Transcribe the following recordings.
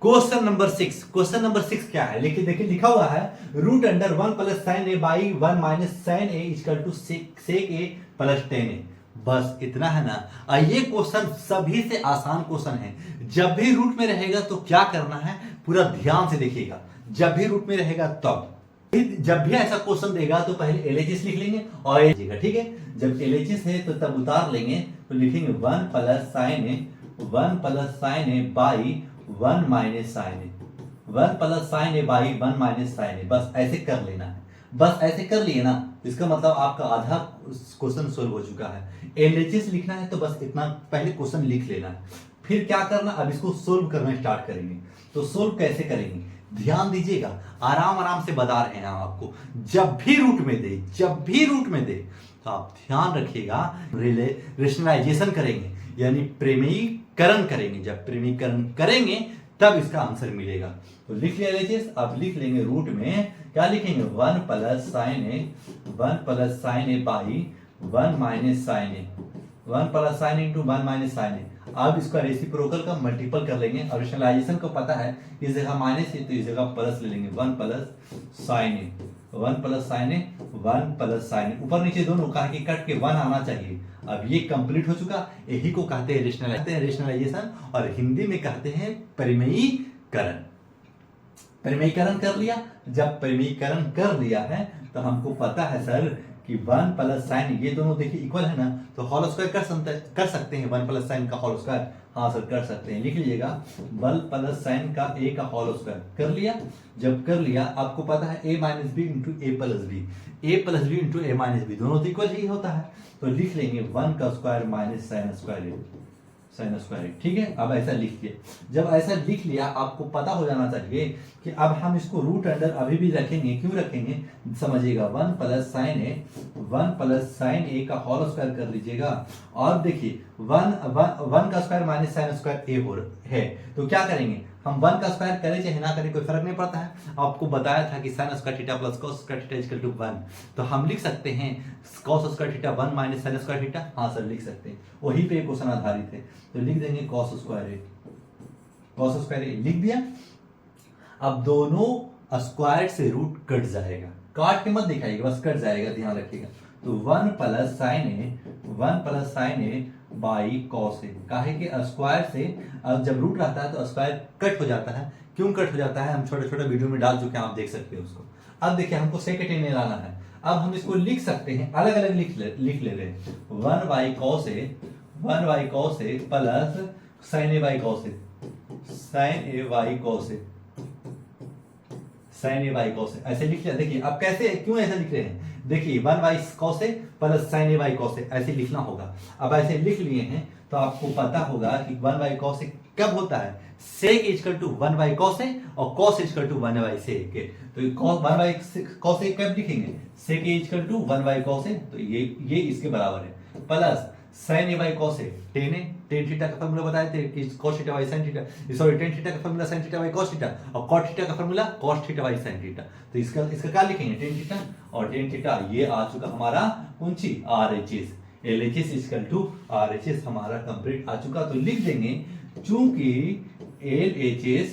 Question number 6 क्या है? लेकिन देखिए लिखा हुआ है root under 1 plus sine A by 1 minus sine A equal to sec A plus 10 A. बस इतना है ना। ये क्वेश्चन सभी से आसान क्वेश्चन है। जब भी रूट में रहेगा तो क्या करना है, पूरा ध्यान से देखिएगा। जब भी रूट में रहेगा तब जब भी ऐसा क्वेश्चन देगा तो पहले एलएचएस लिख लेंगे और ठीक है। जब एलएचएस है तो तब उतार लेंगे तो लिखेंगे 1 plus sine A by 1 minus sine A, 1 plus sine A by 1 minus sine A. बस ऐसे कर लेना है। बस ऐसे कर लिए ना, इसका मतलब आपका आधा क्वेश्चन सोल्व हो चुका है। एलएचएस लिखना है तो बस इतना पहले क्वेश्चन लिख लेना है। फिर क्या करना, अब इसको सोल्व करना स्टार्ट करेंगे। तो सोल्व कैसे करेंगे, ध्यान दीजिएगा। आराम आराम से बता रहे हैं हम आपको। जब भी रूट में दे तो आप ध्यान रखिएगा, रेशनलाइजेशन करेंगे यानी प्रमेयीकरण करेंगे। जब प्रमेयीकरण करेंगे तब इसका आंसर मिलेगा। तो लिख लिया लीजिए। अब लिख लेंगे रूट में क्या लिखेंगे 1 plus sine A by 1 minus sine A, 1 plus sine into 1 minus sine A. अब इसका रेसिप्रोकल का मल्टीपल कर लेंगे और रेशनलाइजेशन को पता है इस जगह माइनस है तो इस जगह प्लस ले लेंगे। 1 plus sine A, 1 plus sine A, 1 plus sine ए। ऊपर नीचे दोनों कहा कि कट के 1 आना चाहिए। अब ये कंप्लीट हो चुका। यही को कहते हैं रेशनलाइजेशन और हिंदी में कहते हैं प्रमेयीकरण। प्रमेयीकरण कर लिया। जब प्रमेयीकरण कर लिया है तो हमको पता है सर कि 1 प्लस साइन, ये दोनों देखिए इक्वल है ना, तो होल स्क्वायर कर सकते हैं। 1 प्लस साइन का होल स्क्वायर, हाँ सर कर सकते हैं। लिख लीजिएगा 1 प्लस साइन का ए का होल स्क्वायर कर लिया। जब कर लिया आपको पता है ए माइनस बी इंटू ए प्लस बी इंटू ए माइनस बी, दोनों तो इक्वल ही होता है। तो लिख लेंगे 1 का स्क्वायर माइनस साइन स्क्वायर, ठीक है। अब ऐसा लिख दिए। जब ऐसा लिख लिया आपको पता हो जाना चाहिए कि अब हम इसको रूट अंडर अभी भी रखेंगे। क्यों रखेंगे समझिएगा। 1 प्लस साइन ए का होल स्क्वायर कर लीजिएगा। और देखिए 1 का स्क्वायर माइनस साइन स्क्वायर ए है तो क्या करेंगे हम 1 का स्क्वायर करें चाहे ना करें कोई फर्क नहीं पड़ता है। आपको बताया था कि sine square theta plus cos square theta equal to 1, तो हम लिख सकते हैं cos square theta 1 minus sine square theta. हाँ सर लिख सकते हैं, वही पे क्वेश्चन आधारित है। तो लिख देंगे कॉस स्क्वायर ए लिख दिया। अब दोनों स्क्वायर से रूट कट जाएगा, काट के मत दिखाइएगा, बस कट जाएगा, ध्यान रखिएगा। तो 1 plus sine A by cos A. काहे कि स्क्वायर से जब रूट रहता है तो स्क्वायर कट हो जाता है। क्यों कट हो जाता है हम छोटे छोटे वीडियो में डाल चुके हैं, आप देख सकते हैं उसको। अब देखिए हमको सेक टेन लाना है। अब हम इसको लिख सकते हैं, अलग अलग लिख ले रहे हैं। 1 by cos A plus sine A by cos A ऐसे लिख लिया। देखिए अब कैसे, क्यों ऐसा लिख रहे हैं, देखिए 1 by cos A plus sine A by cos A ऐसे लिखना होगा। अब ऐसे लिख लिए हैं तो आपको पता होगा कि 1 बाई कॉस ए कब होता है, sec equal to 1 by cos A और cos equal to 1 by sec. तो 1 बाई कॉस ए कब लिखेंगे, sec equal to 1 by cos A, तो ये इसके बराबर है। Plus sine A by cos A, tan theta का फार्मूला बताए थे कि cos theta by sine theta, sorry tan theta का formula sine theta by cos theta और cot थीटा का formula cos theta by sine theta. तो इसका क्या लिखेंगे टेन थीटा और टेन थीटा। ये आ चुका हमारा ऊंची RHS, LHS equal to RHS हमारा कंप्लीट आ चुका। तो लिख देंगे चूंकि LHS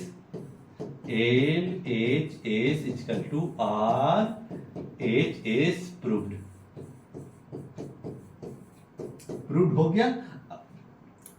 equal to RHS proved हो गया।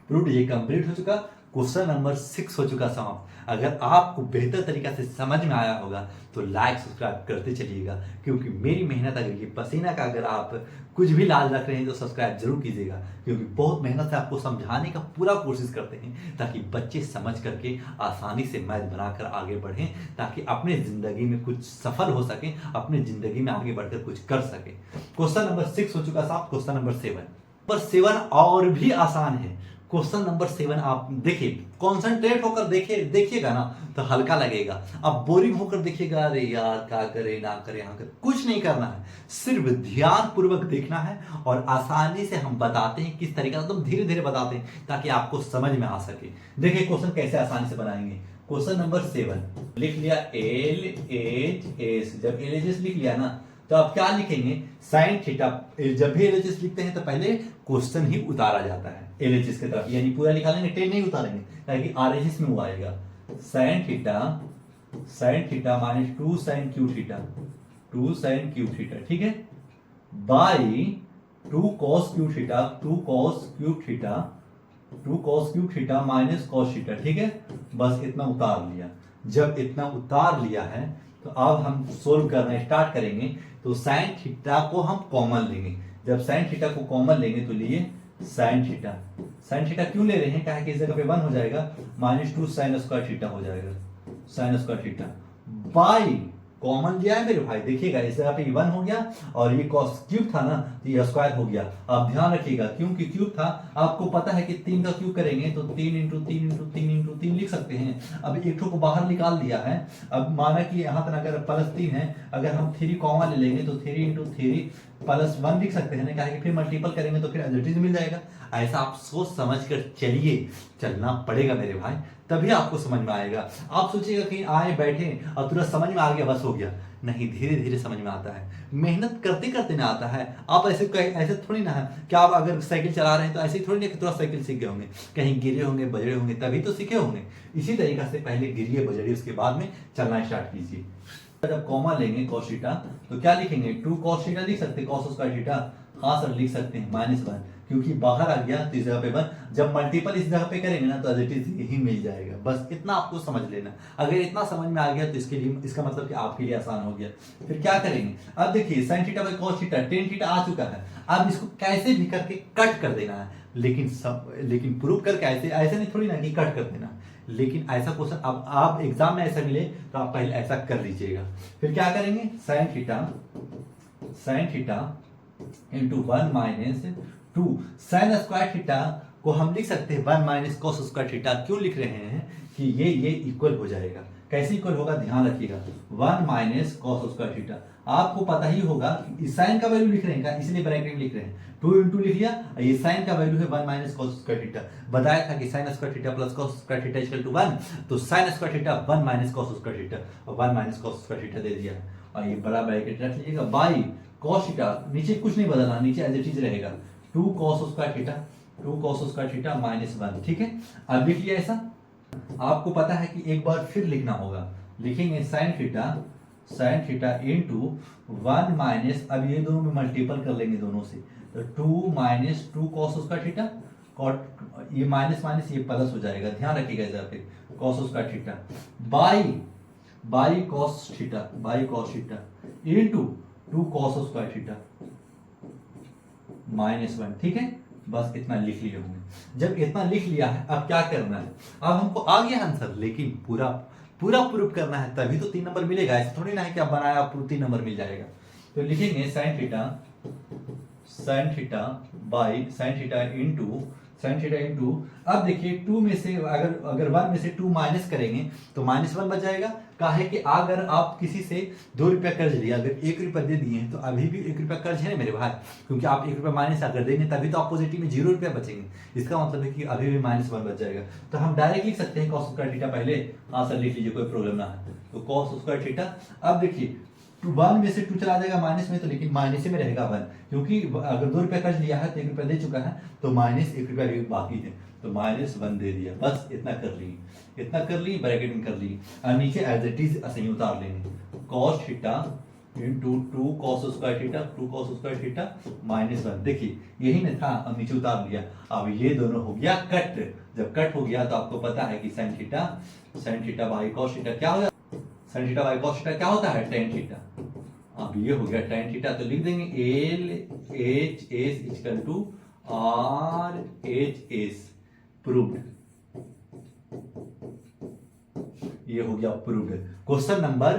प्रूव्ड ये कंप्लीट हो चुका। क्वेश्चन नंबर 6 हो चुका समाप्त। अगर आपको बेहतर तरीका से समझ में आया होगा तो लाइक सब्सक्राइब करते चलिएगा, क्योंकि मेरी मेहनत अगर ये पसीना का अगर आप कुछ भी लाज रख रहे हैं तो सब्सक्राइब जरूर कीजिएगा, क्योंकि बहुत मेहनत से आपको समझाने का पूरा कोशिश करते हैं ताकि बच्चे समझ करके आसानी से मैथ बनाकर आगे बढ़ें, ताकि अपने जिंदगी में कुछ सफल हो सके, अपने जिंदगी में आगे बढ़कर कुछ कर सके। क्वेश्चन नंबर 6 हो चुका साहब। क्वेश्चन नंबर 7 और भी आसान है। क्वेश्चन नंबर 7 आप देखिए, कॉन्सेंट्रेट होकर देखिएगा ना तो हल्का लगेगा। अब बोरिंग होकर देखिएगा, अरे यार क्या करे ना करे, यहाँ कर कुछ नहीं करना है, सिर्फ ध्यान पूर्वक देखना है और आसानी से हम बताते हैं किस तरीके से, एकदम धीरे धीरे बताते हैं ताकि आपको समझ में आ सके। देखिए क्वेश्चन कैसे आसानी से बनाएंगे। क्वेश्चन नंबर 7 लिख लिया LHS। जब LHS लिख लिया ना तो आप क्या लिखेंगे साइन थीटा। जब भी LHS लिखते हैं तो पहले क्वेश्चन ही उतारा जाता है LHS की तरफ, यानी पूरा निकालेंगे, 10 नहीं उतारेंगे ताकि RHS में वो आएगा। Sine theta minus 2 sine cube theta, 2 sine cube theta, ठीक है, by 2 cos cube theta, 2 cos cube theta, 2 cos cube theta minus cos theta, ठीक है। बस इतना उतार लिया। जब इतना उतार लिया है तो अब हम सोल्व करना स्टार्ट करेंगे। तो साइन थीटा को हम कॉमन लेंगे। जब साइन थीटा को कॉमन लेंगे तो लिए साइन थीटा। साइन थीटा क्यों ले रहे हैं, क्या है कि इस जगह पे 1 हो जाएगा, माइनस 2 साइन स्क्वायर थीटा हो जाएगा, sign square theta by common लिया है मेरे भाई, देखिएगा इस जगह पे 1 हो गया और ये cos क्यूब था ना, तो ये स्क्वायर हो गया। अब ध्यान रखिएगा क्योंकि क्यूब था, आपको पता है कि 3 का क्यूब करेंगे तो 3 इंटू 3 इंटू 3 इंटू 3 लिख सकते हैं। अब एक ठो को बाहर निकाल दिया है। अब माना कि यहाँ तक अगर +3 है, अगर हम 3 कॉमा ले लेंगे तो 3 इंटू 3 +1 लिख सकते हैं ना, क्या है कि फिर मल्टीपल करेंगे तो फिर एज इट इज मिल जाएगा। ऐसा आप सोच समझ कर चलिए, चलना पड़ेगा मेरे भाई, तभी आपको समझ में आएगा। आप सोचिएगा कि आए बैठे और तुरंत समझ में आ गया बस हो गया, नहीं, धीरे धीरे समझ में आता है, मेहनत करते करते ना आता है। आप ऐसे थोड़ी ना है कि आप अगर साइकिल चला रहे हैं तो ऐसे ही थोड़ी ना कि तुरंत साइकिल सीख गए होंगे, कहीं गिरे होंगे बजरे होंगे तभी तो सीखे होंगे। इसी तरीका से पहले गिरिए बजरिए, उसके बाद में चलना स्टार्ट कीजिए। जब कॉमा लेंगे cos थीटा तो क्या लिखेंगे, 2 cos थीटा लिख सकते हैं, cos स्क्वायर थीटा, हाँ सर लिख सकते हैं, -1 क्योंकि बाहर आ गया तो इस जगह पे 1, जब मल्टीपल इस जगह पे करेंगे ना तो एज इट इज यही मिल जाएगा। बस इतना आपको समझ लेना। अगर इतना समझ में आ गया तो इसके लिए, इसका मतलब कि आपके लिए आसान हो गया। फिर क्या करेंगे, अब देखिए sin theta by cos theta, tan theta आ चुका है। अब इसको कैसे भी करके कट कर देना है, लेकिन प्रूव करके ऐसे नहीं थोड़ी ना कि कट कर देना, लेकिन ऐसा क्वेश्चन अब आप एग्जाम में ऐसा मिले तो आप पहले ऐसा कर लीजिएगा। फिर क्या करेंगे, sin theta into 1 minus 2 sign square theta को हम लिख सकते हैं 1 माइनस कॉस स्क्वायर थीटा। क्यों लिख रहे हैं कि ये इक्वल हो जाएगा। कैसे इक्वल होगा, ध्यान रखिएगा, 1 माइनस कॉस स्क्वायर थीटा, आपको पता ही होगा कि साइन का वैल्यू लिख रहे हैं, इसलिए ब्रैकेट में लिख रहे हैं, 2 इंटू लिख लिया, ये साइन का वैल्यू है 1 माइनस कॉस स्क्वायर थीटा। बताया था कि sine square theta plus cos square theta equal to 1, तो sine square theta 1 minus cos square theta, और 1 माइनस कॉस स्क्वायर थीटा दे दिया। और ये बड़ा ब्रैकेट रख लीजिएगा, बाई कॉस थीटा, नीचे कुछ नहीं बदलना, नीचे एज इट इज रहेगा, 2 cos square theta, 2 cos square theta -1, ठीक है। अब लिख लिया ऐसा। आपको पता है कि एक बार फिर लिखना होगा, लिखेंगे साइन थीटा इंटू 1 माइनस, अब ये दोनों में मल्टीपल कर लेंगे दोनों से, तो 2 माइनस 2 कॉस स्क्वायर थीटा, ये माइनस माइनस ये प्लस हो जाएगा, ध्यान रखिएगा इधर पे, cos square theta by cos theta into 2 cos square theta -1, ठीक है। बस इतना लिख लिए होंगे। जब इतना लिख लिया है, अब क्या करना है, अब हमको आ गया आंसर, लेकिन पूरा प्रूफ करना है, तभी तो 3 नंबर मिलेगा। ऐसा थोड़ी ना है कि आप बनाया आप 3 नंबर मिल जाएगा। तो लिखेंगे साइन थीटा इंटू, अब देखिए 2 में से अगर 1 में से 2 माइनस करेंगे तो -1 बच जाएगा। काहे कि अगर आप किसी से 2 रुपया कर्ज लिया, अगर 1 रुपया दे दिए हैं तो अभी भी 1 रुपया कर्ज है ना मेरे भाई, क्योंकि आप 1 रुपया माइनस अगर देंगे तभी तो आप पॉजिटिव में 0 रुपया बचेंगे। इसका मतलब है कि अभी भी -1 बच जाएगा। तो हम डायरेक्ट लिख सकते हैं कॉस स्क्वायर थीटा पहले, हाँ सर लिख लीजिए, कोई प्रॉब्लम ना है। तो कॉस स्क्वायर थीटा, अब देखिए 1 में से 2 चला जाएगा माइनस में, तो लेकिन माइनस में रहेगा 1, क्योंकि अगर 2 रुपया कर्ज लिया है तो 1 रुपया दे चुका है, तो -1 रुपया भी बाकी है, तो -1 दे दिया। बस इतना कर ली, ब्रैकेट में कर ली, और नीचे एज इट इज असही उतार लेंगे, cos theta into 2 cos square theta -1, देखिए यही ना था, अब नीचे उतार लिया। अब ये दोनों हो गया कट। जब कट हो गया तो आपको पता है कि sign theta by cos theta क्या होगा, sign theta by cos theta क्या होता है, tan थीटा। अब ये हो गया tan थीटा, तो लिख देंगे LHS equal to RHS, proved. ये हो गया प्रूव्ड। क्वेश्चन नंबर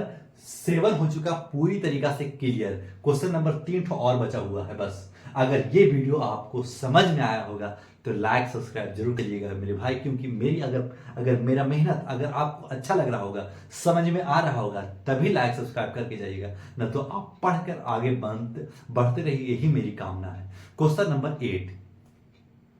7 हो चुका पूरी तरीका से क्लियर। क्वेश्चन नंबर 3 और बचा हुआ है बस। अगर ये वीडियो आपको समझ में आया होगा तो लाइक सब्सक्राइब जरूर करिएगा मेरे भाई, क्योंकि मेरी अगर मेरा मेहनत अगर आपको अच्छा लग रहा होगा, समझ में आ रहा होगा, तभी लाइक सब्सक्राइब करके जाइएगा, न तो आप पढ़कर आगे बढ़ते रहिए, यही मेरी कामना है। Question number 8,